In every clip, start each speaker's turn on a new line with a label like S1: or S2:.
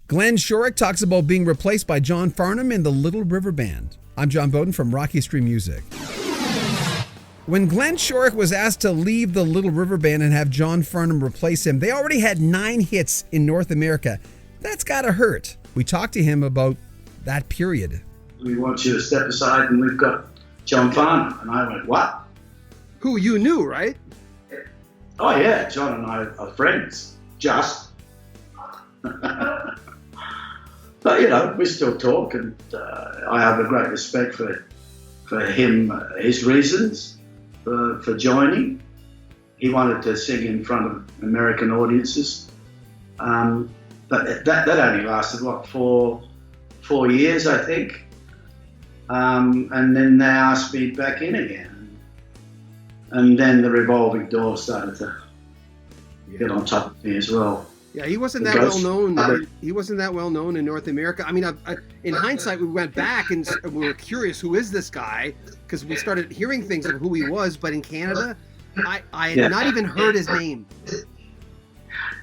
S1: Glenn Shorrock talks about being replaced by John Farnham in the Little River Band. I'm John Bowden from Rocky Street Music. When Glenn Shorrock was asked to leave the Little River Band and have John Farnham replace him, they already had 9 hits in North America. That's gotta hurt. We talked to him about that period.
S2: We want you to step aside and we've got John Farnham. And I went, what?
S3: Who you knew, right?
S2: Oh yeah, John and I are friends, just. But you know, we still talk, and I have a great respect for him, his reasons for joining. He wanted to sing in front of American audiences, but that only lasted what, 4 years, I think. And then they asked me back in again, and then the revolving door started to get on top of me as well.
S3: Yeah, he wasn't that well known. He wasn't that well known in North America. I mean, in hindsight, we went back and we were curious, who is this guy? Because we started hearing things of who he was. But in Canada, I had not even heard his name.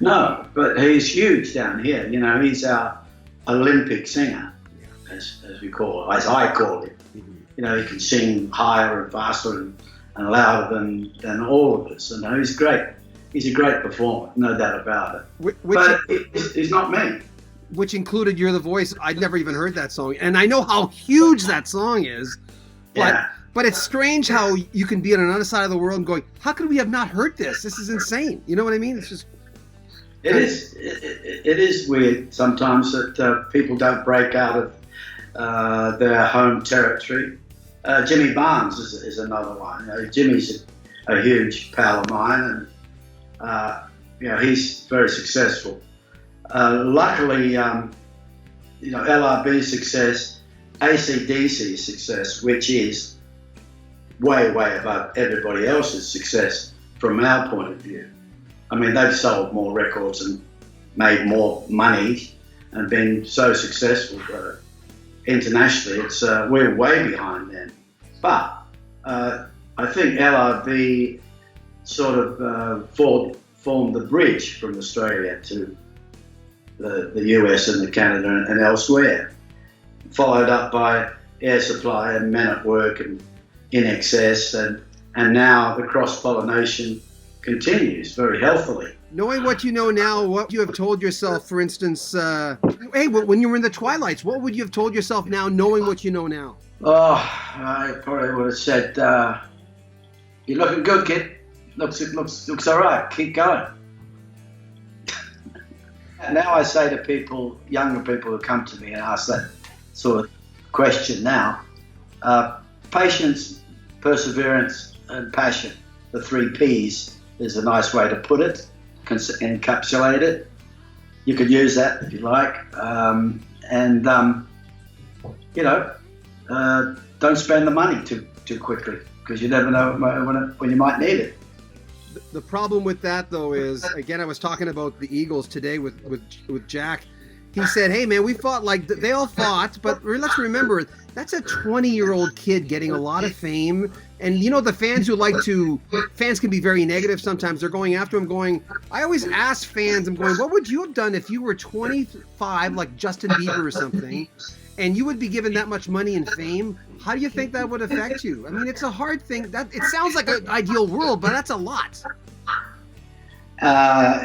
S2: No, but he's huge down here. You know, he's our Olympic singer, as we call it, as I call it. You know, he can sing higher and faster and louder than all of us. And he's great. He's a great performer, no doubt about it. But he's not me.
S3: Which included You're the Voice. I'd never even heard that song. And I know how huge that song is. But it's strange how you can be on another side of the world and going, how could we have not heard this? This is insane. You know what I mean? It's just...
S2: It is weird sometimes that people don't break out of their home territory. Jimmy Barnes is another one. You know, Jimmy's a huge pal of mine, and you know, he's very successful. Luckily, you know, LRB's success, AC/DC's success, which is way above everybody else's success from our point of view. I mean, they've sold more records and made more money and been so successful internationally. It's we're way behind them. But I think LRB sort of formed the bridge from Australia to the US and the Canada and elsewhere, followed up by Air Supply and Men at Work and In Excess, and now the cross-pollination continues very healthily.
S3: Knowing what you know now, what you have told yourself, for instance, hey, when you were in the Twilights, what would you have told yourself now, knowing what you know now?
S2: Oh, I probably would have said, you're looking good, kid. Looks all right. Keep going. Now I say to people, younger people who come to me and ask that sort of question now, patience, perseverance, and passion, the 3 Ps is a nice way to put it, encapsulate it. You could use that if you like. You know, don't spend the money too quickly, because you never know when you might need it.
S3: The problem with that, though, is, again, I was talking about the Eagles today with Jack. He said, hey, man, we fought like they all fought, but let's remember, that's a 20-year-old kid getting a lot of fame. And, you know, the fans can be very negative sometimes. They're going after him I always ask fans, I'm going, what would you have done if you were 25, like Justin Bieber or something, and you would be given that much money and fame? How do you think that would affect you? I mean, it's a hard thing. It sounds like an ideal world, but that's a lot.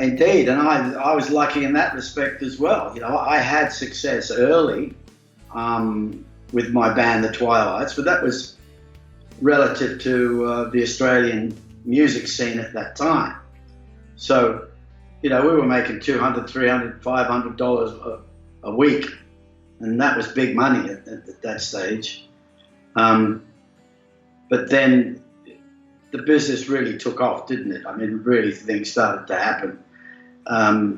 S2: Indeed, and I was lucky in that respect as well. You know, I had success early with my band, The Twilights, but that was relative to the Australian music scene at that time. So, you know, we were making $200, $300, $500 a week, and that was big money at that stage. But then the business really took off, didn't it? I mean, really things started to happen.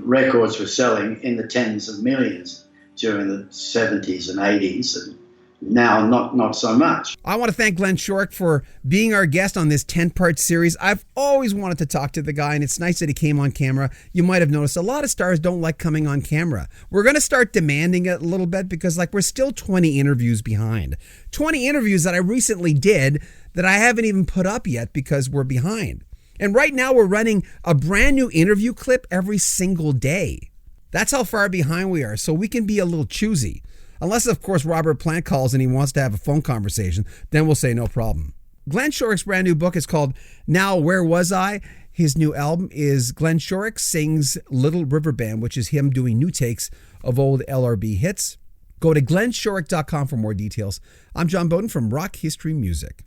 S2: Records were selling in the tens of millions during the 70s and 80s, and now not so much.
S1: I want to thank Glenn Shorrock for being our guest on this 10-part series. I've always wanted to talk to the guy, and it's nice that he came on camera. You might have noticed a lot of stars don't like coming on camera. We're going to start demanding it a little bit because, like, we're still 20 interviews behind. 20 interviews that I recently did that I haven't even put up yet because we're behind. And right now we're running a brand new interview clip every single day. That's how far behind we are, so we can be a little choosy. Unless, of course, Robert Plant calls and he wants to have a phone conversation, then we'll say no problem. Glenn Shorrock's brand new book is called Now Where Was I? His new album is Glenn Shorrock Sings Little River Band, which is him doing new takes of old LRB hits. Go to glennshorrock.com for more details. I'm John Bowden from Rock History Music.